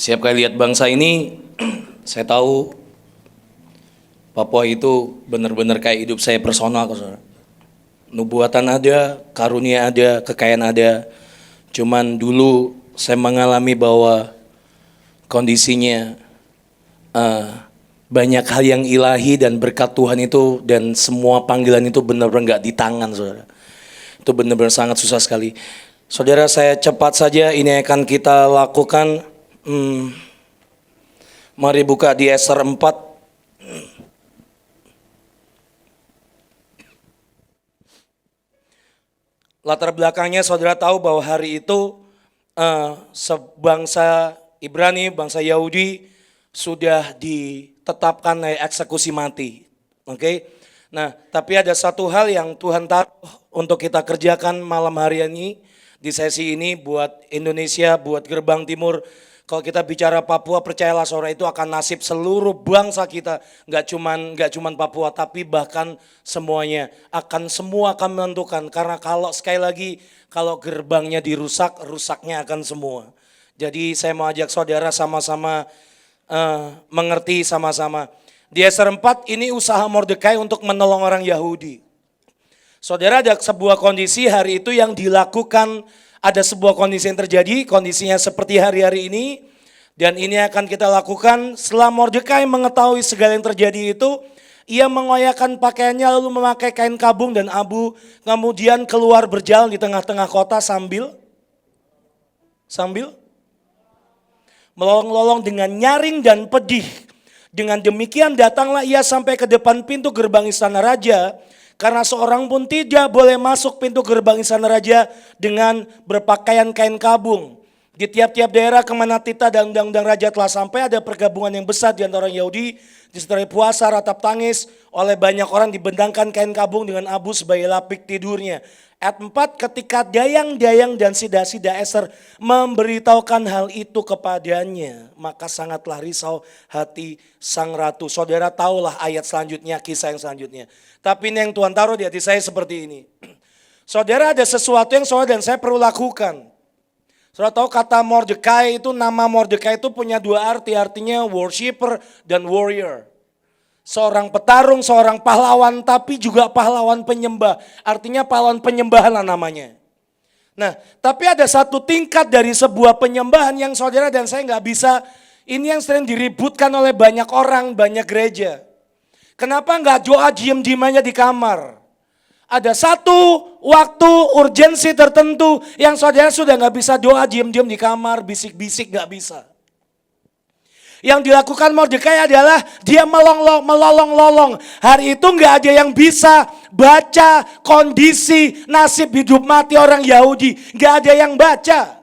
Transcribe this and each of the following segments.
Setiap kali lihat bangsa ini, saya tahu Papua itu benar-benar kayak hidup saya personal, saudara. Nubuatan ada, karunia ada, kekayaan ada. Cuman dulu saya mengalami bahwa kondisinya banyak hal yang ilahi dan berkat Tuhan itu, dan semua panggilan itu benar-benar nggak di tangan, saudara. Itu benar-benar sangat susah sekali. Saudara, saya cepat saja ini akan kita lakukan. Mari buka di Ester 4. Latar belakangnya saudara tahu bahwa hari itu sebangsa Ibrani, bangsa Yahudi sudah ditetapkan eksekusi mati. Oke. Nah, tapi ada satu hal yang Tuhan taruh untuk kita kerjakan malam hari ini di sesi ini buat Indonesia, buat Gerbang Timur. Kalau kita bicara Papua, percayalah saudara, itu akan nasib seluruh bangsa kita. Nggak cuman Papua, tapi bahkan semuanya. Semua akan menentukan. Karena kalau sekali lagi, kalau gerbangnya dirusak, rusaknya akan semua. Jadi saya mau ajak saudara sama-sama mengerti sama-sama. Di Ester 4 ini usaha Mordekai untuk menolong orang Yahudi. Saudara, ada sebuah kondisi hari itu yang dilakukan. Ada sebuah kondisi yang terjadi, kondisinya seperti hari-hari ini. Dan ini akan kita lakukan setelah Mordekai mengetahui segala yang terjadi itu. Ia mengoyakkan pakaiannya lalu memakai kain kabung dan abu. Kemudian keluar berjalan di tengah-tengah kota sambil melolong-lolong dengan nyaring dan pedih. Dengan demikian datanglah ia sampai ke depan pintu gerbang istana raja. Karena seorang pun tidak boleh masuk pintu gerbang istana raja dengan berpakaian kain kabung. Di tiap-tiap daerah kemana titah dan undang-undang raja telah sampai, ada pergabungan yang besar di antara orang Yahudi. Disertai puasa, ratap tangis, oleh banyak orang dibentangkan kain kabung dengan abu sebagai lapik tidurnya. Ayat 4, ketika dayang-dayang dan sida-sida Ester memberitahukan hal itu kepadanya, maka sangatlah risau hati sang ratu. Saudara tahulah ayat selanjutnya, kisah yang selanjutnya. Tapi ini yang Tuhan taruh di hati saya seperti ini. Saudara, ada sesuatu yang saudara dan saya perlu lakukan. Saudara tahu kata Mordekai itu, nama Mordekai itu punya dua arti. Artinya worshipper dan warrior. Seorang petarung, seorang pahlawan, tapi juga pahlawan penyembah. Artinya pahlawan penyembahan lah namanya. Nah, tapi ada satu tingkat dari sebuah penyembahan yang saudara dan saya nggak bisa. Ini yang sering diributkan oleh banyak orang, banyak gereja. Kenapa nggak doa diem-diem aja di kamar? Ada satu waktu urgensi tertentu yang saudara sudah nggak bisa doa diem-diem di kamar, bisik-bisik nggak bisa. Yang dilakukan Mordekai adalah dia melolong-lolong. Hari itu nggak ada yang bisa baca kondisi nasib hidup mati orang Yahudi. Nggak ada yang baca.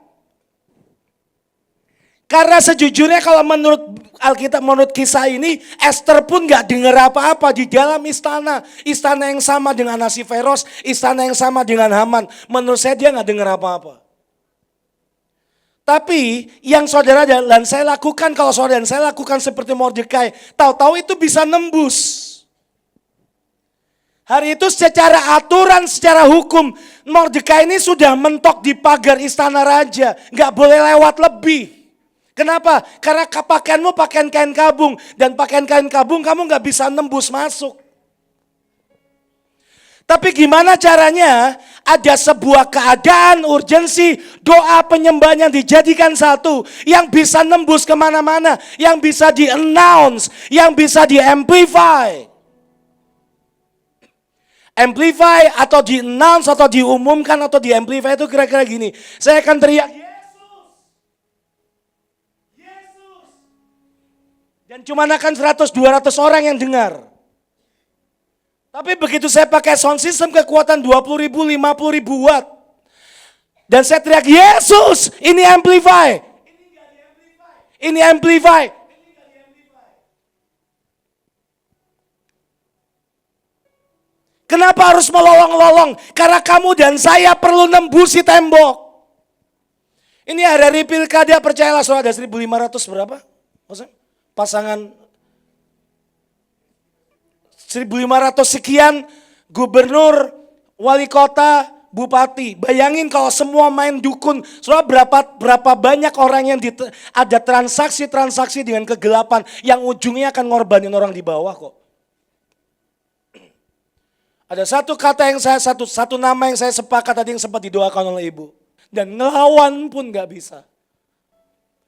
Karena sejujurnya kalau menurut Alkitab, menurut kisah ini, Ester pun gak dengar apa-apa di dalam istana. Istana yang sama dengan Ahasveros, istana yang sama dengan Haman. Menurut saya dia gak dengar apa-apa. Tapi yang saudara dan saya lakukan, kalau saudara dan saya lakukan seperti Mordekai, tahu-tahu itu bisa nembus. Hari itu secara aturan, secara hukum, Mordekai ini sudah mentok di pagar istana raja. Gak boleh lewat lebih. Kenapa? Karena pakaianmu pakaian kain kabung. Dan pakaian kain kabung kamu gak bisa nembus masuk. Tapi gimana caranya? Ada sebuah keadaan urgensi, doa penyembahan yang dijadikan satu. Yang bisa nembus kemana-mana. Yang bisa di-announce, yang bisa di-amplify. Amplify atau di-announce atau diumumkan atau di-amplify itu kira-kira gini. Saya akan teriak, dan cuma akan 100-200 orang yang dengar. Tapi begitu saya pakai sound system kekuatan 20.000, 50.000 watt. Dan saya teriak, Yesus, ini amplify. Ini amplify. Kenapa harus melolong-lolong? Karena kamu dan saya perlu nembusi tembok. Ini hari pilkada, percayalah saudara, ada 1.500 berapa? Pasangan 1.500 sekian, gubernur, wali kota, bupati. Bayangin kalau semua main dukun. Saudara, berapa banyak orang yang ada transaksi-transaksi dengan kegelapan yang ujungnya akan ngorbanin orang di bawah kok. Ada satu kata yang satu nama yang saya sepakat tadi yang sempat didoakan oleh ibu. Dan ngelawan pun gak bisa.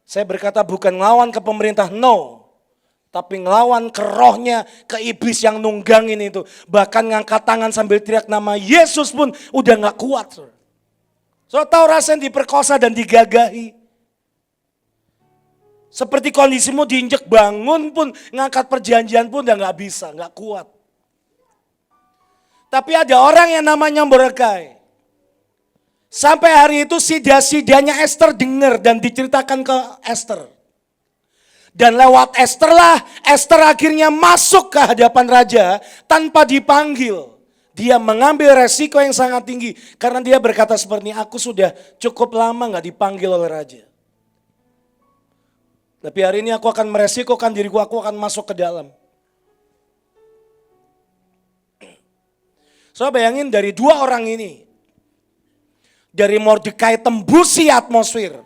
Saya berkata bukan ngelawan ke pemerintah, no. Tapi ngelawan ke rohnya, ke iblis yang nunggangin itu. Bahkan ngangkat tangan sambil teriak nama Yesus pun udah gak kuat. So tahu rasanya diperkosa dan digagahi. Seperti kondisimu diinjek bangun pun, ngangkat perjanjian pun udah gak bisa, gak kuat. Tapi ada orang yang namanya Mordekai. Sampai hari itu sida-sidanya Esther dengar dan diceritakan ke Esther. Dan lewat Esther lah, Esther akhirnya masuk ke hadapan raja tanpa dipanggil. Dia mengambil resiko yang sangat tinggi. Karena dia berkata seperti ini, aku sudah cukup lama gak dipanggil oleh raja. Tapi hari ini aku akan meresikokan diriku, aku akan masuk ke dalam. So bayangin dari dua orang ini. Dari Mordekai tembusi atmosfer.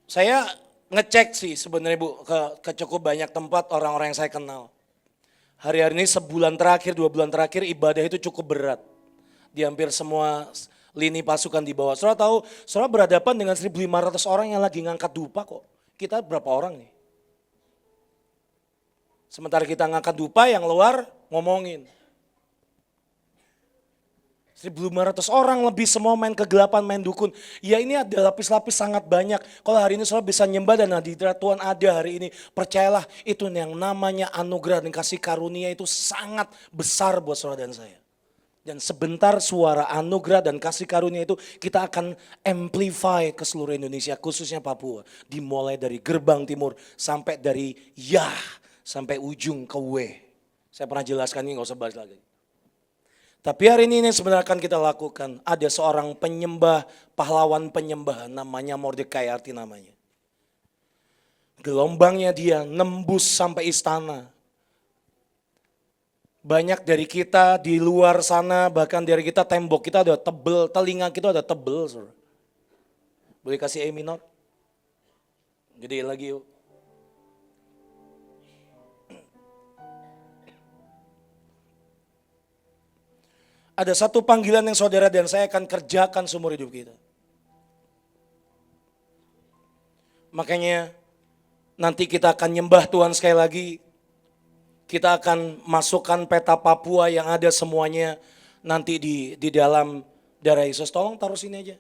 Saya ngecek sih sebenarnya Bu ke cukup banyak tempat orang-orang yang saya kenal. Hari-hari ini sebulan terakhir, 2 bulan terakhir ibadah itu cukup berat. Di hampir semua lini pasukan di bawah. Saudara tahu, saudara berhadapan dengan 1.500 orang yang lagi ngangkat dupa kok. Kita berapa orang nih? Sementara kita ngangkat dupa yang luar ngomongin. 1.500 orang lebih semua main kegelapan, main dukun. Ya ini ada lapis-lapis sangat banyak. Kalau hari ini saudara bisa nyembah dan hadirat Tuhan ada hari ini. Percayalah itu yang namanya anugerah dan kasih karunia itu sangat besar buat saudara dan saya. Dan sebentar suara anugerah dan kasih karunia itu kita akan amplify ke seluruh Indonesia khususnya Papua. Dimulai dari gerbang timur sampai dari sampai ujung ke W. Saya pernah jelaskan ini gak usah bahas lagi. Tapi hari ini sebenarnya akan kita lakukan. Ada seorang penyembah, pahlawan penyembah namanya Mordekai arti namanya. Gelombangnya dia nembus sampai istana. Banyak dari kita di luar sana, bahkan dari kita tembok kita udah tebel, telinga kita udah tebel. Saudara. Boleh kasih E minor? Gede lagi yuk. Ada satu panggilan yang saudara dan saya akan kerjakan seumur hidup kita. Makanya nanti kita akan nyembah Tuhan sekali lagi. Kita akan masukkan peta Papua yang ada semuanya nanti di dalam darah Yesus. Tolong taruh sini aja.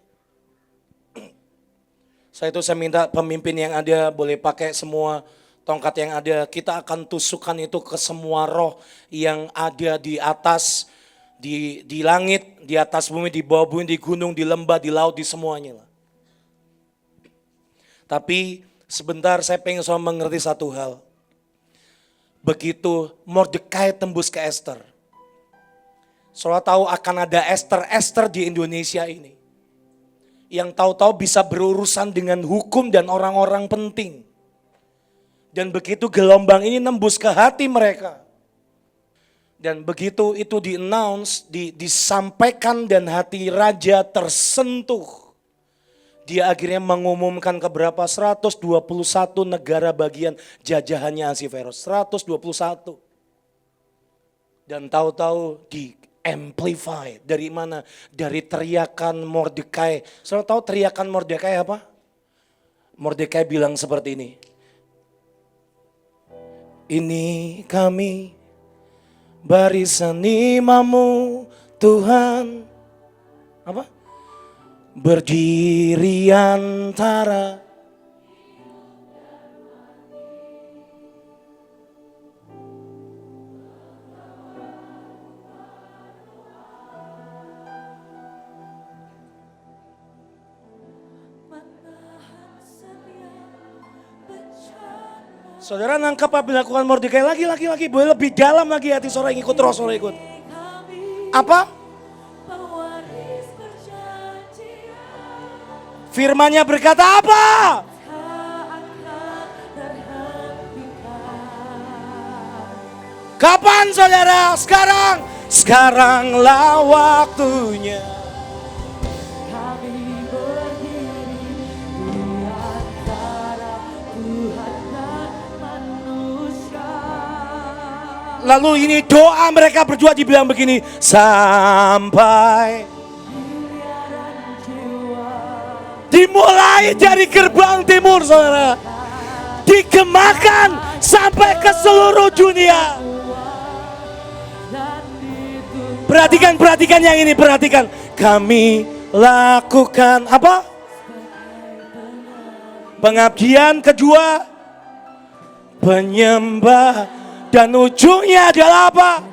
Saya minta pemimpin yang ada boleh pakai semua tongkat yang ada. Kita akan tusukkan itu ke semua roh yang ada di atas. Di langit, di atas bumi, di bawah bumi, di gunung, di lembah, di laut, di semuanya lah. Tapi sebentar saya pengen saudara mengerti satu hal. Begitu Mordekai tembus ke Esther. Saudara tahu akan ada Esther di Indonesia ini. Yang tahu-tahu bisa berurusan dengan hukum dan orang-orang penting. Dan begitu gelombang ini nembus ke hati mereka. Dan begitu itu di-announce, disampaikan dan hati raja tersentuh. Dia akhirnya mengumumkan ke berapa? 121 negara bagian jajahannya Ahasiverus. 121. Dan tahu-tahu di-amplify. Dari mana? Dari teriakan Mordekai. Saudara tahu teriakan Mordekai apa? Mordekai bilang seperti ini. Ini kami barisan imamu Tuhan. Apa? Berdiri antara Saudara nangkap apa dilakukan Mordekai lagi. Boleh lebih dalam lagi hati saudara yang ikut terus saudara ikut. Apa? Firman-Nya berkata apa? Kapan saudara? Sekarang. sekaranglah waktunya. Kami berdiri di antara Tuhan dan manusia. Lalu ini doa mereka berdua dibilang begini, sampai dimulai dari gerbang timur, saudara, digemakan sampai ke seluruh dunia. Perhatikan yang ini, perhatikan. Kami lakukan apa? Pengabdian kedua, penyembah, dan ujungnya adalah apa?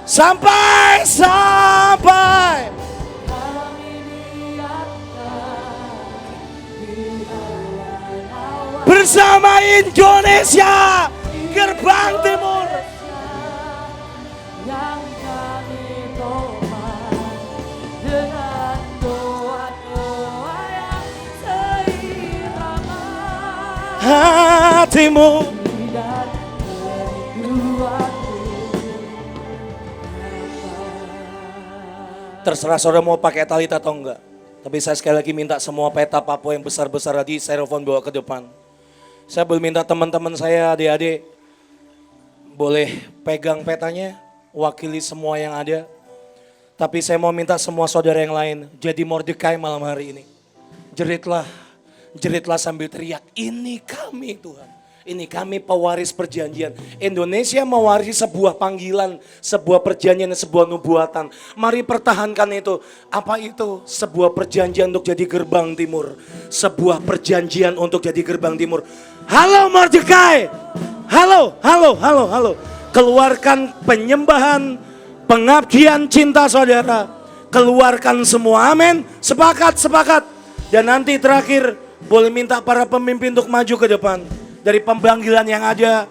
Sampai bersama Indonesia, gerbang timur. Yang kami topang dengan doa-doa yang seirama. Hatimu Dan kerinduanku. terserah saudara mau pakai talit atau enggak. Tapi saya sekali lagi minta semua peta Papua yang besar-besar tadi styrofoam bawa ke depan. Saya boleh minta teman-teman saya, adik-adik, boleh pegang petanya, wakili semua yang ada. Tapi saya mau minta semua saudara yang lain jadi Mordekai malam hari ini. Jeritlah sambil teriak, ini kami Tuhan. Ini kami pewaris perjanjian. Indonesia mewarisi sebuah panggilan, sebuah perjanjian, sebuah nubuatan. Mari pertahankan itu. Apa itu? Sebuah perjanjian untuk jadi gerbang timur. Sebuah perjanjian untuk jadi gerbang timur. Halo Mordekai. Halo. Keluarkan penyembahan, pengabdian cinta saudara. Keluarkan semua, amin. Sepakat. Dan nanti terakhir boleh minta para pemimpin untuk maju ke depan. Dari pembanggilan yang ada.